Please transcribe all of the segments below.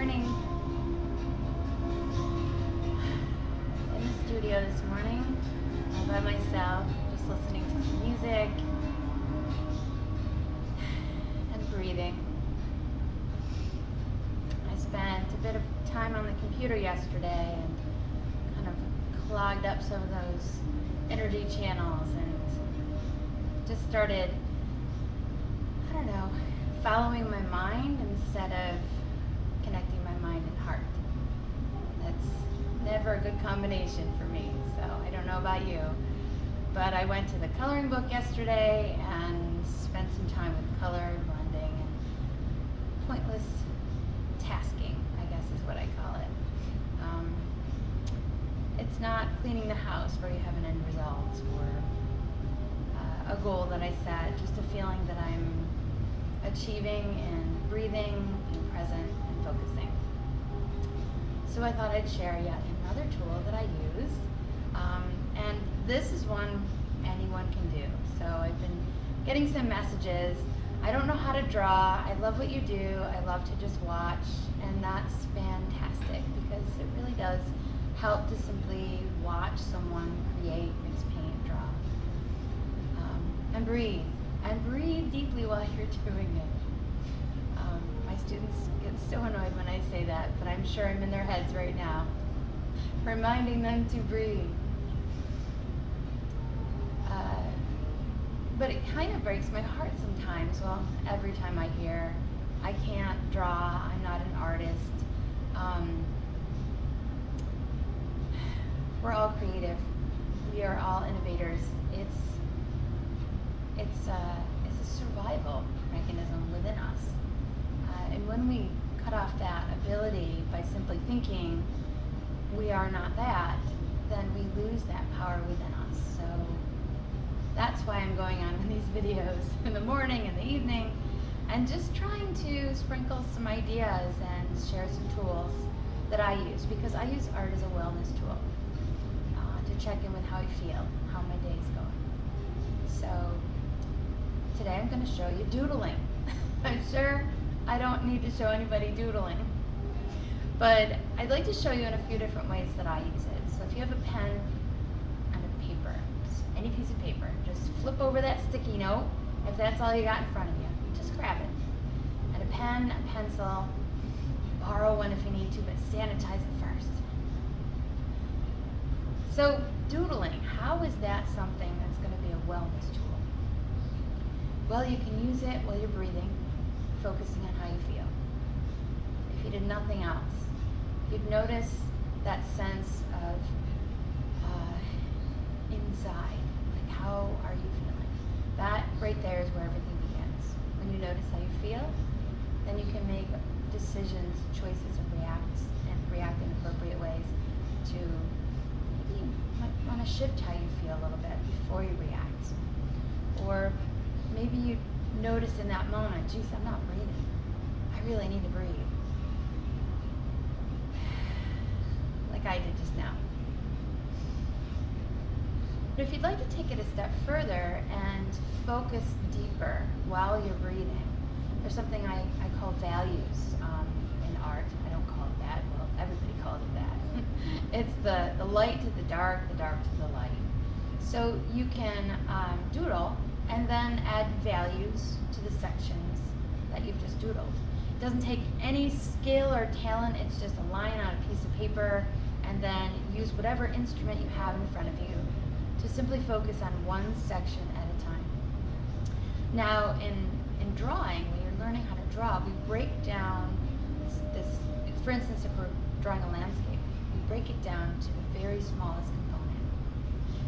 morning. In the studio this morning, all by myself, just listening to some music and breathing. I spent a bit of time on the computer yesterday and kind of clogged up some of those energy channels and just started, I don't know, following my mind instead of connecting my mind and heart. That's never a good combination for me, so I don't know about you. But I went to the coloring book yesterday and spent some time with color, blending, and pointless tasking, I guess is what I call it. It's not cleaning the house where you have an end result or a goal that I set, just a feeling that I'm achieving and breathing and present and focusing. So I thought I'd share yet another tool that I use, and this is one anyone can do. So I've been getting some messages. I don't know how to draw. I love what you do. I love to just watch, and that's fantastic because it really does help to simply watch someone create, mix, paint, draw, and breathe. And breathe deeply while you're doing it. My students get so annoyed when I say that, but I'm sure I'm in their heads right now, reminding them to breathe. But it kind of breaks my heart sometimes. Well, every time I hear, I can't draw, I'm not an artist. We're all creative. We are all innovators. It's a survival mechanism within us. And when we cut off that ability by simply thinking we are not that, then we lose that power within us. So that's why I'm going on with these videos in the morning and the evening and just trying to sprinkle some ideas and share some tools that I use, because I use art as a wellness tool to check in with how I feel, how my day's going. So today I'm going to show you doodling. I'm sure I don't need to show anybody doodling, but I'd like to show you in a few different ways that I use it. So if you have a pen and a paper, just any piece of paper, just flip over that sticky note. If that's all you got in front of you, just grab it. And a pen, a pencil, borrow one if you need to, but sanitize it first. So doodling, how is that something that's going to be a wellness tool? Well, you can use it while you're breathing, focusing on how you feel. If you did nothing else, you'd notice that sense of inside, like how are you feeling? That right there is where everything begins. When you notice how you feel, then you can make decisions, choices, and react in appropriate ways to, maybe you might want to shift how you feel a little bit before you react. Or maybe you notice in that moment, geez, I'm not breathing. I really need to breathe. Like I did just now. But if you'd like to take it a step further and focus deeper while you're breathing, there's something I call values in art. I don't call it that. Well, everybody calls it that. It's the light to the dark to the light. So you can doodle and then add values to the sections that you've just doodled. It doesn't take any skill or talent. It's just a line on a piece of paper, and then use whatever instrument you have in front of you to simply focus on one section at a time. Now, in drawing, when you're learning how to draw, we break down this, for instance, if we're drawing a landscape, we break it down to the very smallest component.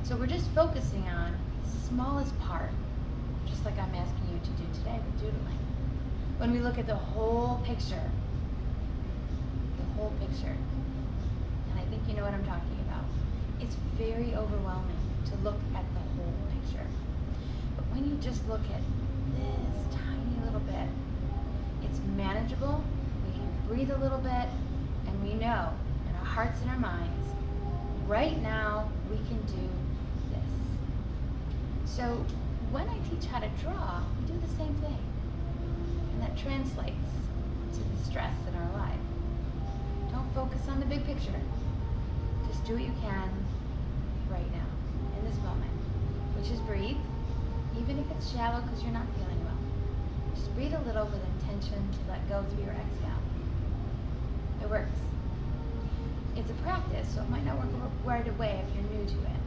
So we're just focusing on the smallest part, just like I'm asking you to do today with doodling. When we look at the whole picture, and I think you know what I'm talking about, it's very overwhelming to look at the whole picture. But when you just look at this tiny little bit, it's manageable, we can breathe a little bit, and we know in our hearts and our minds, right now we can do this. So when I teach how to draw, we do the same thing. And that translates to the stress in our life. focus on the big picture. Just do what you can right now, in this moment, which is breathe, even if it's shallow because you're not feeling well. Just breathe a little with intention to let go through your exhale. It works. It's a practice, so it might not work right away if you're new to it.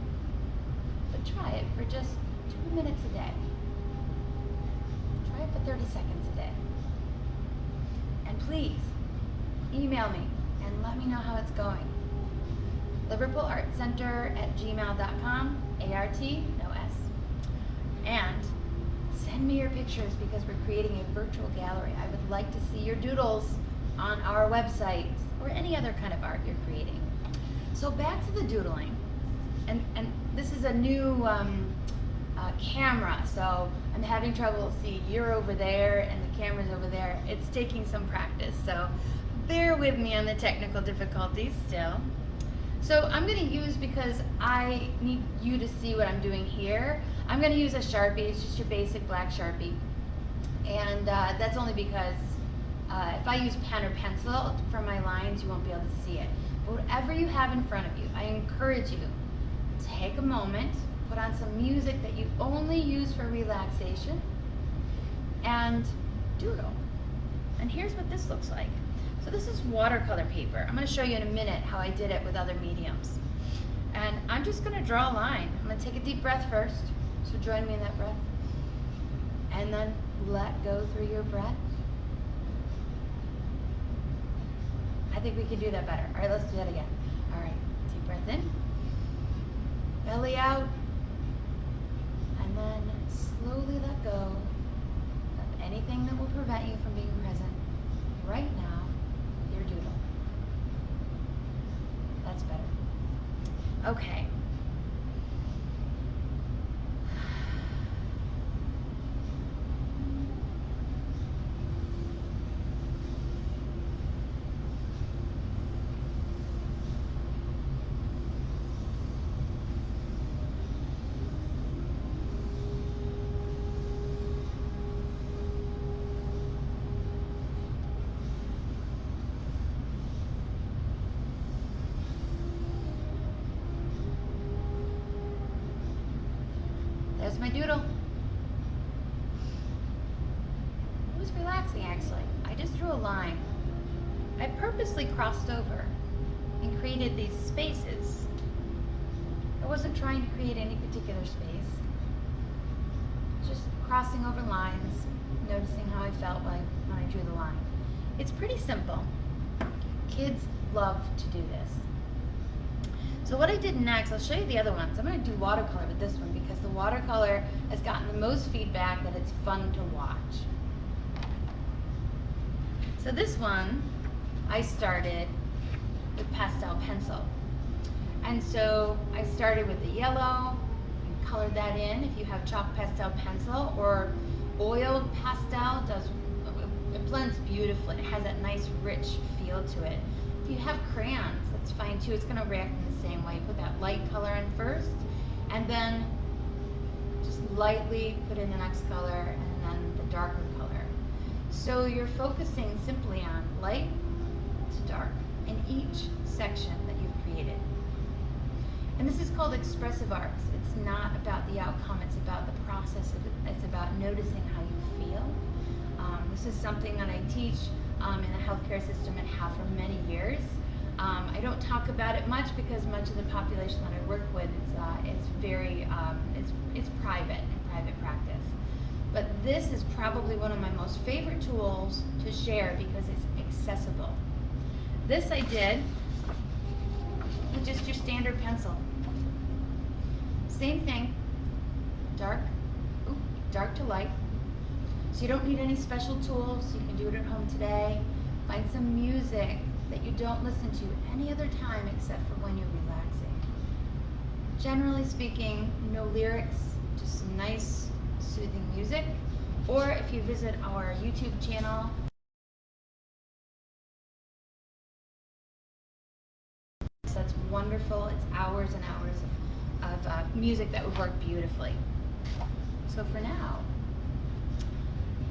But try it for just 2 minutes a day. Try it for 30 seconds a day. And please, email me and let me know how it's going. LiverpoolArtCenter@gmail.com, A-R-T, no S. And send me your pictures because we're creating a virtual gallery. I would like to see your doodles on our website or any other kind of art you're creating. So back to the doodling. And this is a new camera, so I'm having trouble. See, you're over there and the camera's over there. It's taking some practice, so bear with me on the technical difficulties still. So I'm going to use, because I need you to see what I'm doing here, I'm going to use a Sharpie. It's just your basic black Sharpie. And that's only because if I use pen or pencil for my lines, you won't be able to see it. But whatever you have in front of you, I encourage you, take a moment, put on some music that you only use for relaxation, and doodle. And here's what this looks like. So this is watercolor paper. I'm going to show you in a minute how I did it with other mediums. And I'm just going to draw a line. I'm going to take a deep breath first. So join me in that breath. And then let go through your breath. I think we can do that better. All right, let's do that again. All right, deep breath in. Belly out. And then slowly let go of anything that will prevent you from being present right now. Your doodle. That's better. Okay. There's my doodle. It was relaxing, actually. I just drew a line. I purposely crossed over and created these spaces. I wasn't trying to create any particular space. Just crossing over lines, noticing how I felt when I drew the line. It's pretty simple. Kids love to do this. So what I did next, I'll show you the other ones. I'm going to do watercolor with this one because the watercolor has gotten the most feedback that it's fun to watch. So this one, I started with pastel pencil. And so I started with the yellow, and colored that in. If you have chalk pastel pencil or oiled pastel, it blends beautifully. It has that nice rich feel to it. If you have crayons, that's fine too. It's going to react in the same way. Put that light color in first, and then just lightly put in the next color, and then the darker color. So you're focusing simply on light to dark in each section that you've created. And this is called expressive arts. It's not about the outcome, it's about the process of it. It's about noticing how you feel. This is something that I teach in the healthcare system and have for many years. I don't talk about it much because much of the population that I work with is very it's private and private practice. But this is probably one of my most favorite tools to share because it's accessible. This I did with just your standard pencil. Same thing, dark to light. So you don't need any special tools. You can do it at home today. Find some music that you don't listen to any other time except for when you're relaxing. Generally speaking, no lyrics, just some nice, soothing music. Or if you visit our YouTube channel, that's wonderful. It's hours and hours of music that would work beautifully. So for now,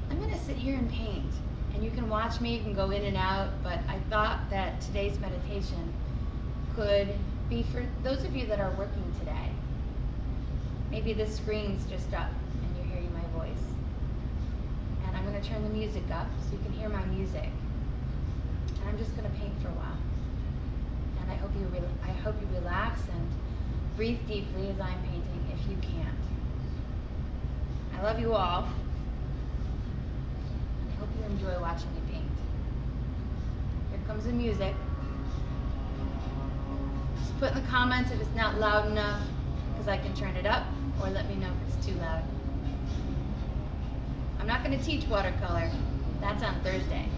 I'm going to sit here and paint. And you can watch me, you can go in and out, but I thought that today's meditation could be for those of you that are working today. Maybe the screen's just up and you're hearing my voice. And I'm going to turn the music up so you can hear my music. And I'm just going to paint for a while. And I hope you relax and breathe deeply as I'm painting if you can't. I love you all. And I hope you enjoy watching me paint. Here comes the music. Just put in the comments if it's not loud enough, because I can turn it up, or let me know if it's too loud. I'm not going to teach watercolor. That's on Thursday.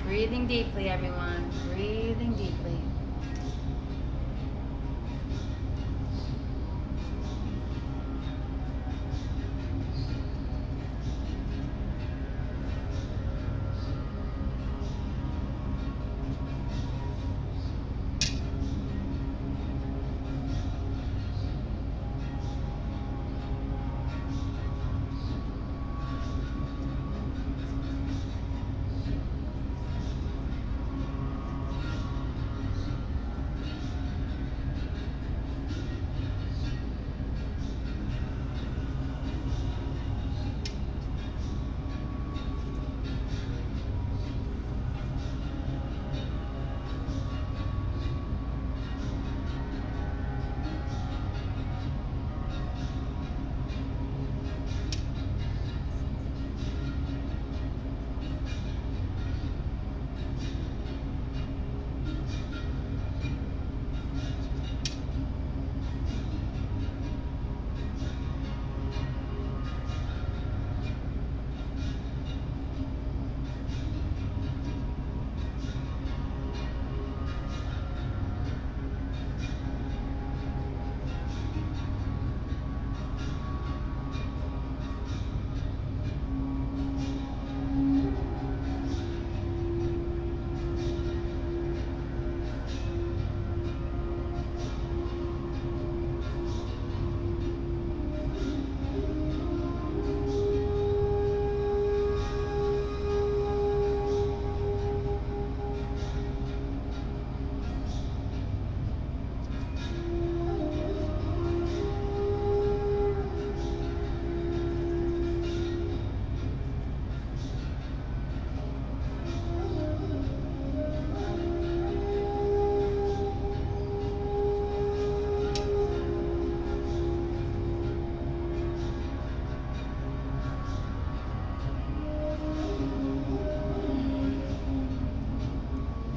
Breathing deeply, everyone. Breathing deeply.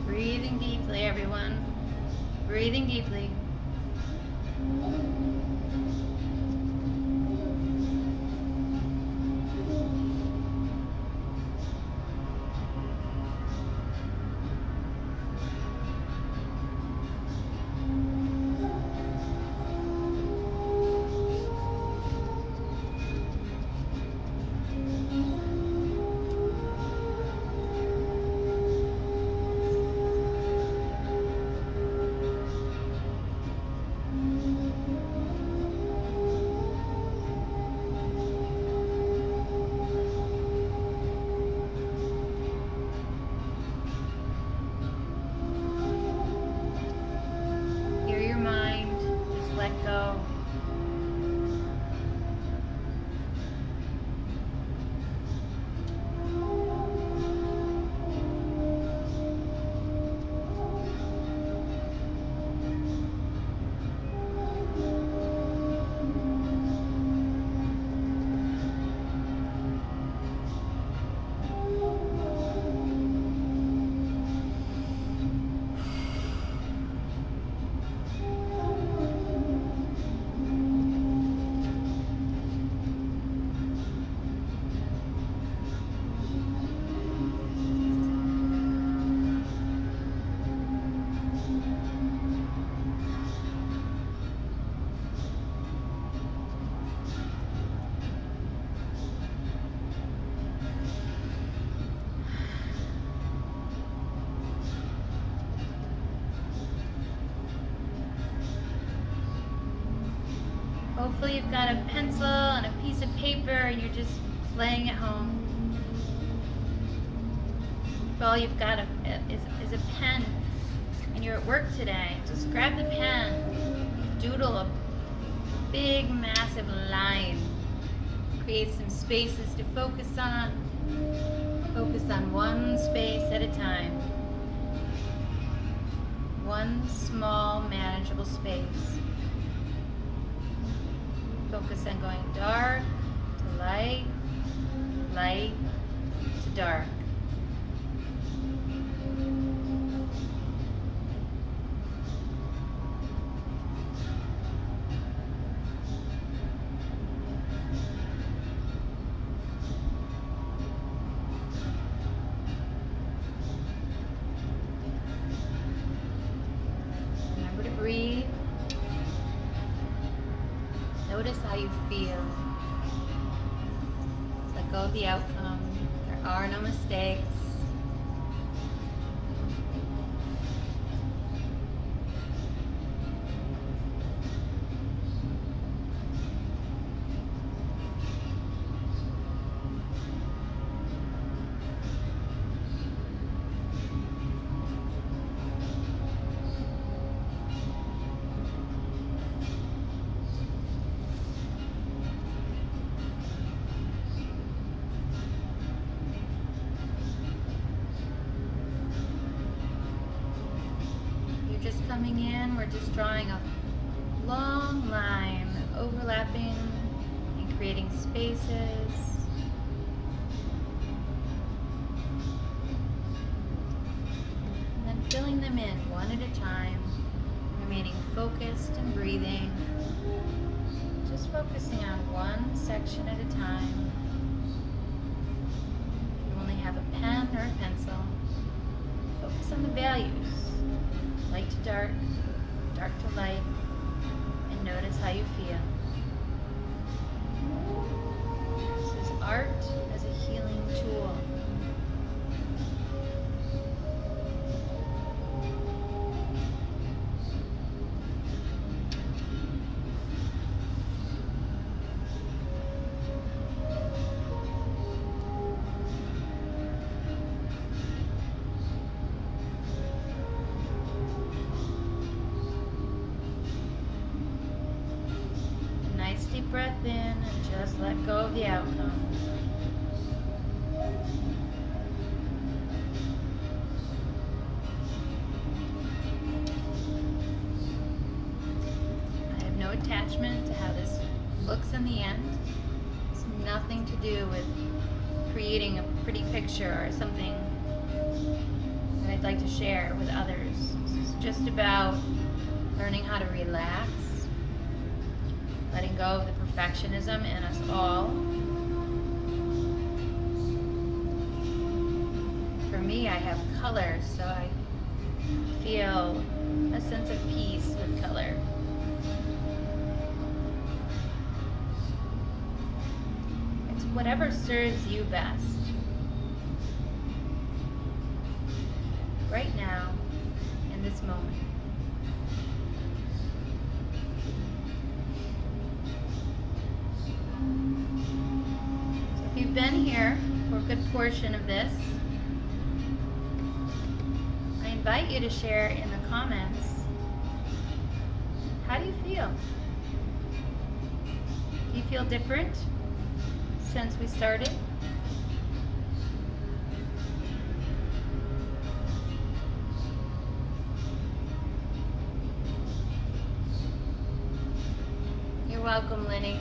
Breathing deeply, everyone. Breathing deeply. Hopefully you've got a pencil and a piece of paper and you're just playing at home. If all you've got is a pen and you're at work today, just grab the pen, doodle a big massive line, create some spaces to focus on. Focus on one space at a time. One small manageable space. Focus on going dark to light, light to dark. Remember to breathe. Notice how you feel. Let go of the outcome. There are no mistakes. Just coming in, we're just drawing a long line, overlapping and creating spaces. And then filling them in one at a time, remaining focused and breathing. Just focusing on one section at a time. If you only have a pen or a pencil, focus on the values. Light to dark, dark to light, and notice how you feel. This is art as a healing tool. Deep breath in and just let go of the outcome. I have no attachment to how this looks in the end. It's nothing to do with creating a pretty picture or something that I'd like to share with others. This is just about learning how to relax, letting go of the perfectionism in us all. For me, I have color, so I feel a sense of peace with color. It's whatever serves you best. Right now, in this moment. If you've been here for a good portion of this, I invite you to share in the comments, how do you feel? Do you feel different since we started? You're welcome, Lenny.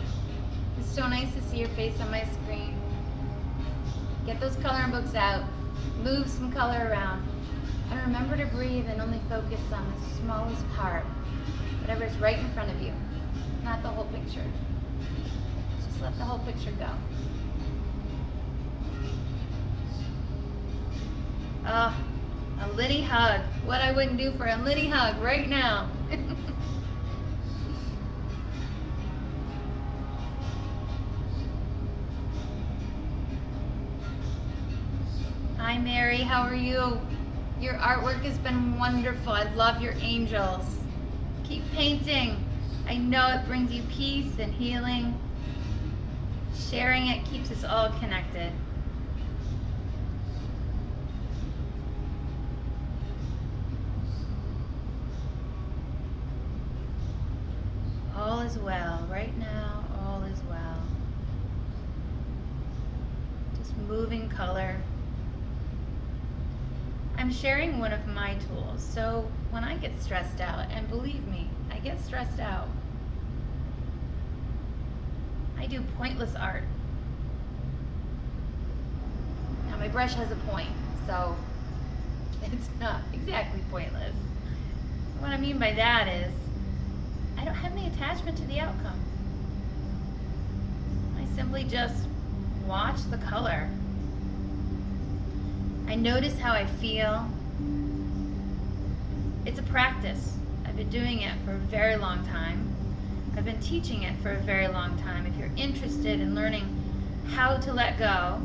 It's so nice to see your face on my screen. Get those coloring books out. Move some color around. And remember to breathe and only focus on the smallest part. Whatever's right in front of you. Not the whole picture. Just let the whole picture go. Oh, a Liddy hug. What I wouldn't do for a Liddy hug right now. Hi Mary, how are you? Your artwork has been wonderful. I love your angels. Keep painting. I know it brings you peace and healing. Sharing it keeps us all connected. All is well. Right now, all is well. Just moving color. I'm sharing one of my tools. So when I get stressed out, and believe me, I get stressed out, I do pointless art. Now my brush has a point, so it's not exactly pointless. What I mean by that is, I don't have any attachment to the outcome. I simply just watch the color. I notice how I feel. It's a practice. I've been doing it for a very long time. I've been teaching it for a very long time. If you're interested in learning how to let go,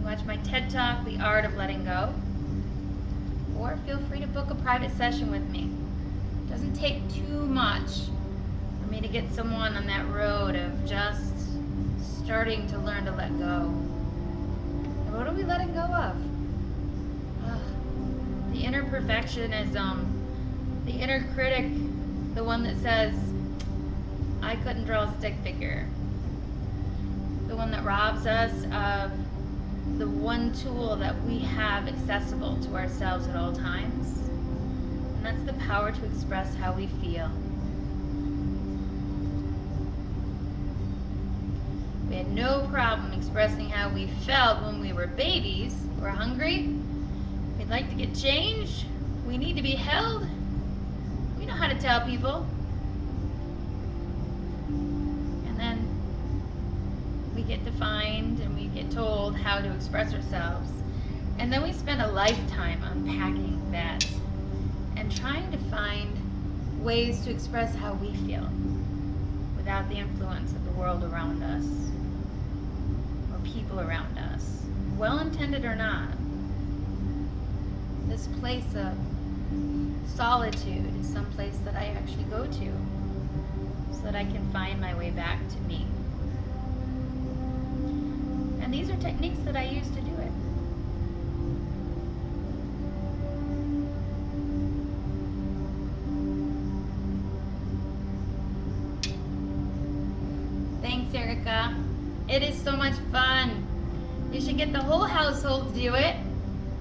watch my TED Talk, The Art of Letting Go, or feel free to book a private session with me. It doesn't take too much for me to get someone on that road of just starting to learn to let go. And what are we letting go of? The inner perfectionism, the inner critic, the one that says, I couldn't draw a stick figure. The one that robs us of the one tool that we have accessible to ourselves at all times. And that's the power to express how we feel. We had no problem expressing how we felt when we were babies. We're hungry. We'd like to get changed. We need to be held. We know how to tell people. And then we get defined and we get told how to express ourselves. And then we spend a lifetime unpacking that and trying to find ways to express how we feel without the influence of the world around us or people around us, well-intended or not. This place of solitude is some place that I actually go to so that I can find my way back to me. And these are techniques that I use to do it. Thanks, Erica. It is so much fun. You should get the whole household to do it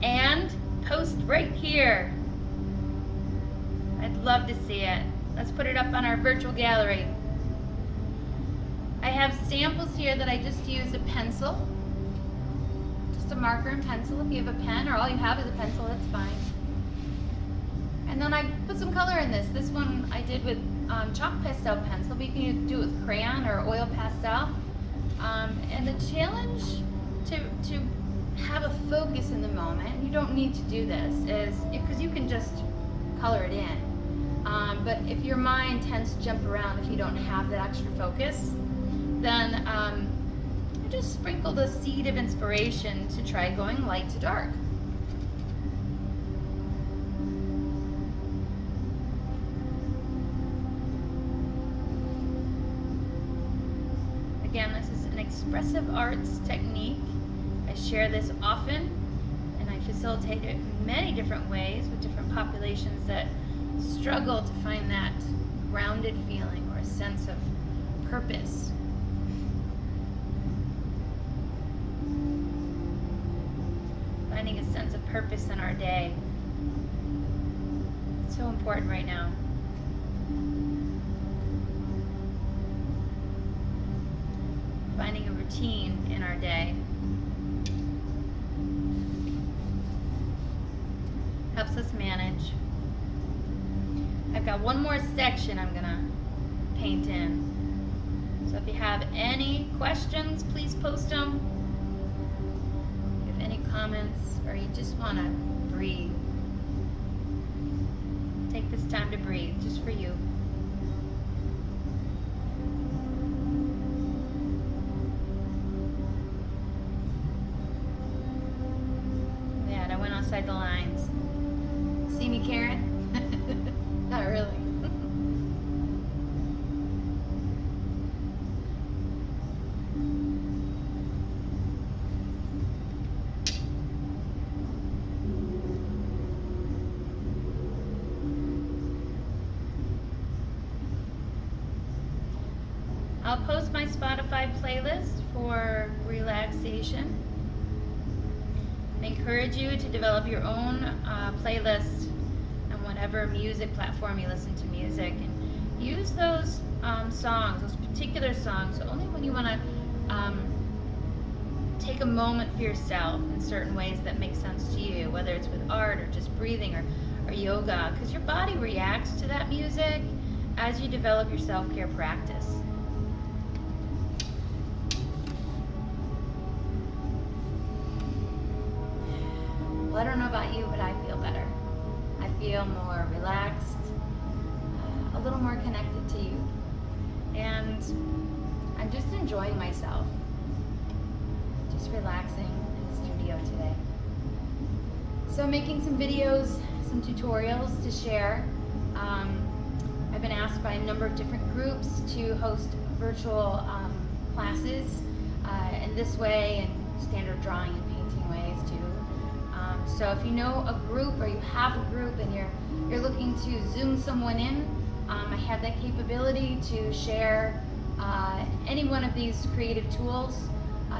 and post right here. I'd love to see it. Let's put it up on our virtual gallery. I have samples here that I just used a pencil. Just a marker and pencil. If you have a pen or all you have is a pencil, that's fine. And then I put some color in this. This one I did with chalk pastel pencil, but you can do it with crayon or oil pastel. And the challenge to have a focus in the moment, you don't need to do this, is because you can just color it in. But if your mind tends to jump around if you don't have that extra focus, then you just sprinkle the seed of inspiration to try going light to dark. Again, this is an expressive arts technique. I share this often, and I facilitate it in many different ways with different populations that struggle to find that grounded feeling or a sense of purpose. Finding a sense of purpose in our day. It's so important right now. Finding a routine in our day helps us manage. I've got one more section I'm gonna paint in. So if you have any questions, please post them. If you have any comments or you just want to breathe, take this time to breathe just for you. Yeah, I went outside the lines. See me, Karen? Not really. I'll post my Spotify playlist for relaxation. I encourage you to develop your own playlist on whatever music platform you listen to music, and use those songs, those particular songs, only when you want to take a moment for yourself in certain ways that make sense to you, whether it's with art or just breathing or yoga, because your body reacts to that music as you develop your self-care practice. Well, I don't know about you, but I feel better. I feel more relaxed, a little more connected to you, and I'm just enjoying myself, just relaxing in the studio today. So I'm making some videos, some tutorials to share. I've been asked by a number of different groups to host virtual classes in this way, and standard drawing and painting ways too. So if you know a group, or you have a group and you're looking to Zoom someone in, I have that capability to share any one of these creative tools.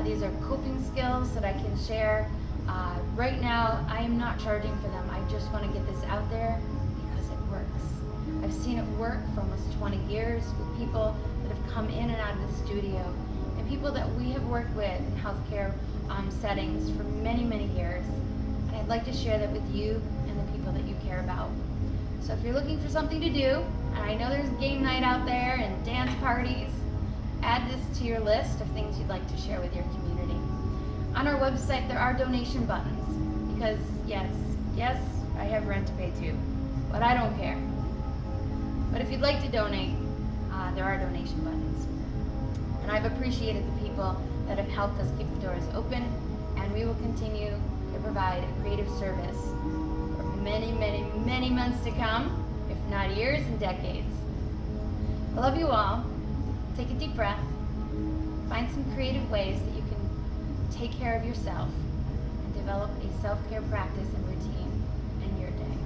These are coping skills that I can share. Right now, I am not charging for them. I just want to get this out there because it works. I've seen it work for almost 20 years with people that have come in and out of the studio, and people that we have worked with in healthcare settings for many, many years. And I'd like to share that with you and the people that you care about. So if you're looking for something to do, and I know there's game night out there and dance parties, add this to your list of things you'd like to share with your community. On our website, there are donation buttons, because yes, I have rent to pay too, but I don't care. But if you'd like to donate, there are donation buttons. And I've appreciated the people that have helped us keep the doors open, and we will continue to provide a creative service for many, many, many months to come, if not years and decades. I love you all. Take a deep breath. Find some creative ways that you can take care of yourself and develop a self-care practice and routine in your day.